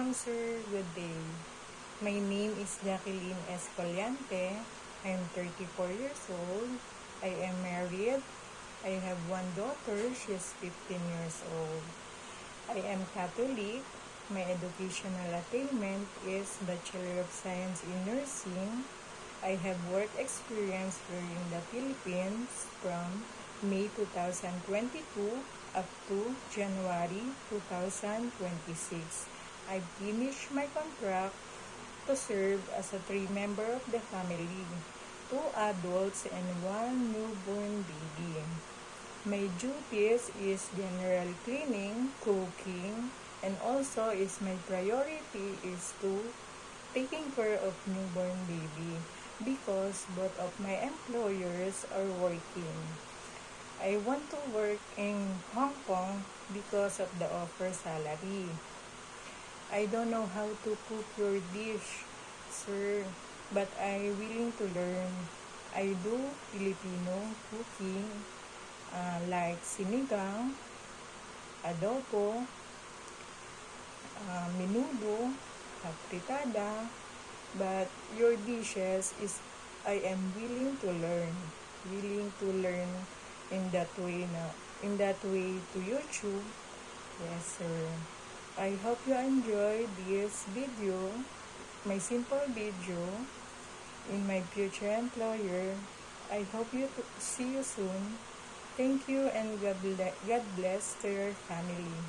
morning, sir. Good day. My name is Jacqueline Escoliante. I'm 34 years old. I am married. I have one daughter. She is 15 years old. I am Catholic. My educational attainment is Bachelor of Science in Nursing. I have work experience here in the Philippines from May 2022 up to January 2026. I finished my contract to serve as a 3-member of the family, 2 adults and 1 newborn baby. My duties is general cleaning, cooking, and also is my priority is to taking care of newborn baby because both of my employers are working. I want to work in Hong Kong because of the offer salary. I don't know how to cook your dish, sir, but I willing to learn. I do Filipino cooking like sinigang, adobo, menudo, fritada, but your dishes is I am willing to learn in that way to YouTube. Yes, sir. I hope you enjoy this video, my simple video in my future employer. I hope you see you soon. Thank you and God bless to your family.